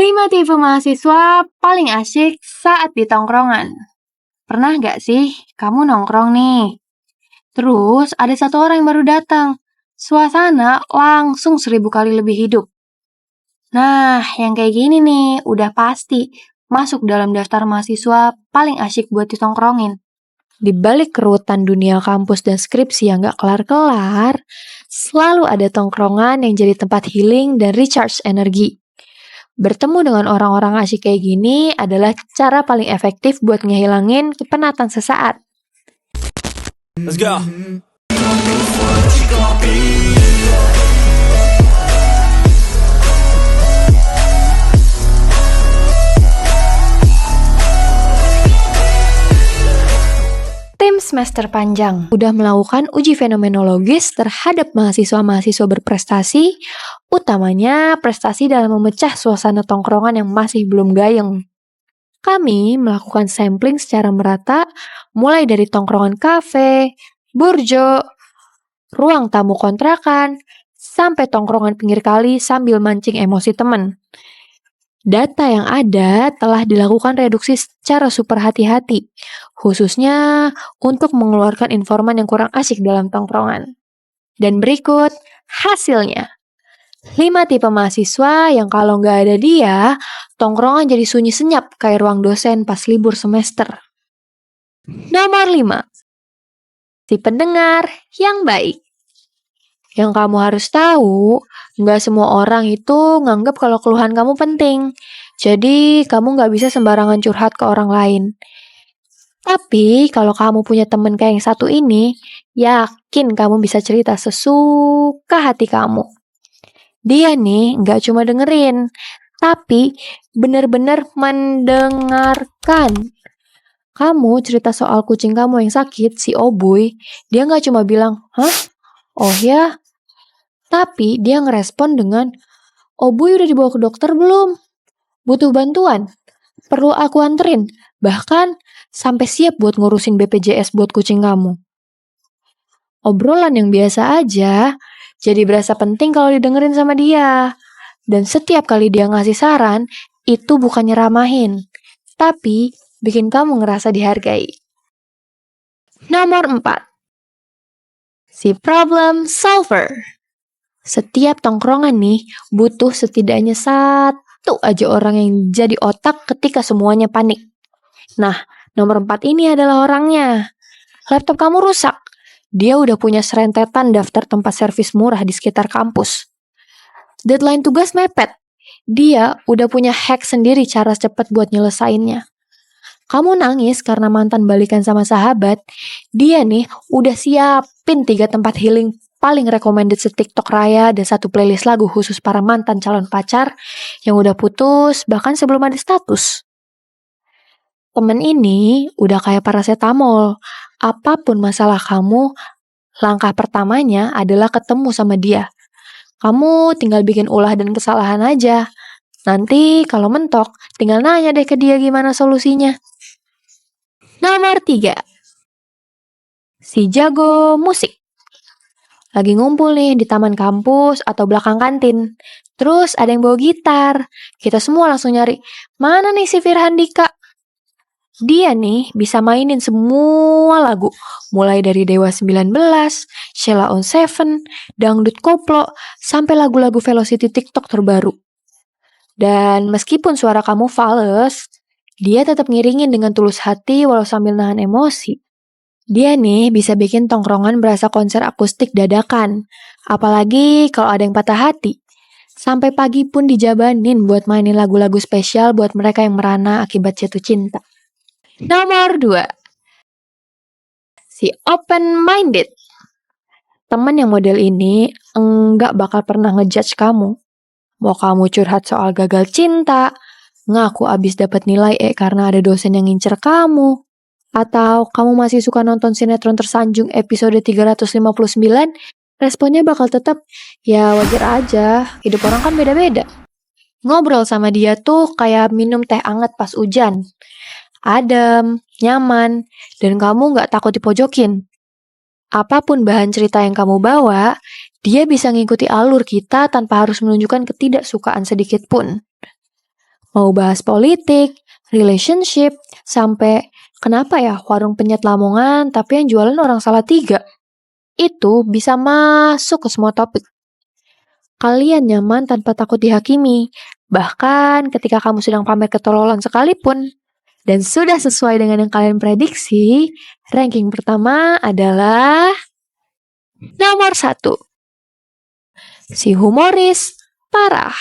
5 tipe mahasiswa paling asyik saat di tongkrongan. Pernah nggak sih kamu nongkrong nih? Terus ada satu orang yang baru datang. Suasana langsung 1000 kali lebih hidup. Nah, yang kayak gini nih udah pasti masuk dalam daftar mahasiswa paling asyik buat ditongkrongin. Di balik kerutan dunia kampus dan skripsi yang gak kelar-kelar, selalu ada tongkrongan yang jadi tempat healing dan recharge energi. Bertemu dengan orang-orang asyik kayak gini adalah cara paling efektif buat ngehilangin kepenatan sesaat. Let's go. Tim semester panjang udah melakukan uji fenomenologis terhadap mahasiswa-mahasiswa berprestasi, utamanya prestasi dalam memecah suasana tongkrongan yang masih belum gayeng. Kami melakukan sampling secara merata, mulai dari tongkrongan kafe, burjo, ruang tamu kontrakan, sampai tongkrongan pinggir kali sambil mancing emosi teman. Data yang ada telah dilakukan reduksi secara super hati-hati, khususnya untuk mengeluarkan informan yang kurang asyik dalam tongkrongan. Dan berikut hasilnya. 5 tipe mahasiswa yang kalau nggak ada dia, tongkrongan jadi sunyi senyap kayak ruang dosen pas libur semester. Nomor 5. Si pendengar yang baik. Yang kamu harus tahu, nggak semua orang itu nganggap kalau keluhan kamu penting. Jadi, kamu nggak bisa sembarangan curhat ke orang lain. Tapi, kalau kamu punya temen kayak yang satu ini, yakin kamu bisa cerita sesuka hati kamu. Dia nih nggak cuma dengerin, tapi benar-benar mendengarkan. Kamu cerita soal kucing kamu yang sakit, si Oboy, dia nggak cuma bilang, "Hah? Oh ya?" Tapi dia ngerespon dengan, "Oboy udah dibawa ke dokter belum? Butuh bantuan? Perlu aku anterin?" Bahkan sampai siap buat ngurusin BPJS buat kucing kamu. Obrolan yang biasa aja, jadi berasa penting kalau didengerin sama dia. Dan setiap kali dia ngasih saran, itu bukan nyeramahin, tapi bikin kamu ngerasa dihargai. Nomor 4. Si problem solver. Setiap tongkrongan nih butuh setidaknya satu aja orang yang jadi otak ketika semuanya panik. Nah, nomor 4 ini adalah orangnya. Laptop kamu rusak. Dia udah punya serentetan daftar tempat servis murah di sekitar kampus. Deadline tugas mepet. Dia udah punya hack sendiri cara cepat buat nyelesainnya. Kamu nangis karena mantan balikan sama sahabat. Dia nih udah siapin 3 tempat healing paling recommended se-TikTok Raya dan 1 playlist lagu khusus para mantan calon pacar yang udah putus bahkan sebelum ada status. Temen ini udah kayak paracetamol. Apapun masalah kamu, langkah pertamanya adalah ketemu sama dia. Kamu tinggal bikin ulah dan kesalahan aja. Nanti kalau mentok, tinggal nanya deh ke dia gimana solusinya. Nomor 3. Si jago musik. Lagi ngumpul nih di taman kampus atau belakang kantin. Terus ada yang bawa gitar. Kita semua langsung nyari, mana nih si Firhan Dika? Dia nih bisa mainin semua lagu. Mulai dari Dewa 19, Sheila on 7, Dangdut Koplo, sampai lagu-lagu Velocity TikTok terbaru. Dan meskipun suara kamu fals, dia tetap ngiringin dengan tulus hati walau sambil nahan emosi. Dia nih bisa bikin tongkrongan berasa konser akustik dadakan. Apalagi kalau ada yang patah hati. Sampai pagi pun dijabanin buat mainin lagu-lagu spesial buat mereka yang merana akibat jatuh cinta. Nomor 2. Si open-minded. Teman yang model ini enggak bakal pernah ngejudge kamu. Mau kamu curhat soal gagal cinta, ngaku abis dapat nilai E karena ada dosen yang ngincer kamu, atau kamu masih suka nonton sinetron tersanjung episode 359, responnya bakal tetap, ya wajar aja, hidup orang kan beda-beda. Ngobrol sama dia tuh kayak minum teh anget pas hujan. Adem, nyaman, dan kamu gak takut dipojokin. Apapun bahan cerita yang kamu bawa, dia bisa ngikuti alur kita tanpa harus menunjukkan ketidaksukaan sedikit pun. Mau bahas politik, relationship, sampai kenapa ya warung penyet Lamongan tapi yang jualan orang Salatiga. Itu bisa masuk ke semua topik. Kalian nyaman tanpa takut dihakimi, bahkan ketika kamu sedang pamer ketololan sekalipun. Dan sudah sesuai dengan yang kalian prediksi, ranking pertama adalah nomor 1. Si humoris parah.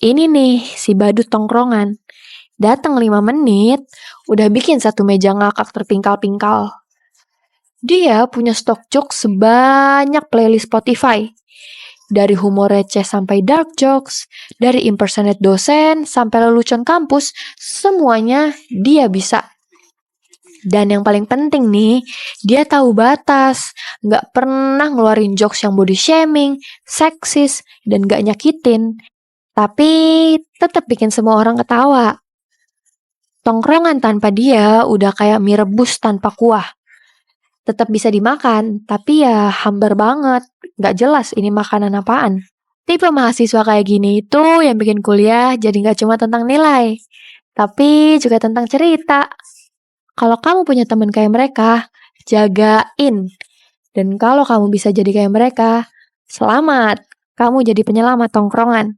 Ini nih, si badut tongkrongan. Datang 5 menit, udah bikin satu meja ngakak terpingkal-pingkal. Dia punya stok jokes sebanyak playlist Spotify. Dari humor receh sampai dark jokes, dari impersonate dosen sampai lelucon kampus, semuanya dia bisa. Dan yang paling penting nih, dia tahu batas, nggak pernah ngeluarin jokes yang body shaming, seksis, dan nggak nyakitin. Tapi tetap bikin semua orang ketawa. Tongkrongan tanpa dia udah kayak mie rebus tanpa kuah. Tetap bisa dimakan, tapi ya hambar banget. Nggak jelas ini makanan apaan. Tipe mahasiswa kayak gini itu yang bikin kuliah jadi nggak cuma tentang nilai, tapi juga tentang cerita. Kalau kamu punya teman kayak mereka, jagain. Dan kalau kamu bisa jadi kayak mereka, selamat. Kamu jadi penyelamat tongkrongan.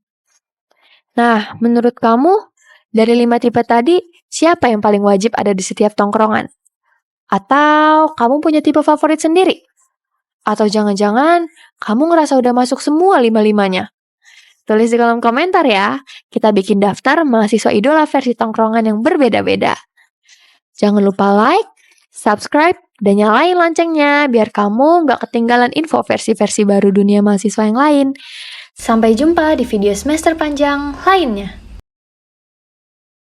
Nah, menurut kamu, dari 5 tipe tadi, siapa yang paling wajib ada di setiap tongkrongan? Atau kamu punya tipe favorit sendiri? Atau jangan-jangan kamu ngerasa udah masuk semua 5-5-nya? Tulis di kolom komentar ya. Kita bikin daftar mahasiswa idola versi tongkrongan yang berbeda-beda. Jangan lupa like, subscribe, dan nyalain loncengnya biar kamu gak ketinggalan info versi-versi baru dunia mahasiswa yang lain. Sampai jumpa di video semester panjang lainnya.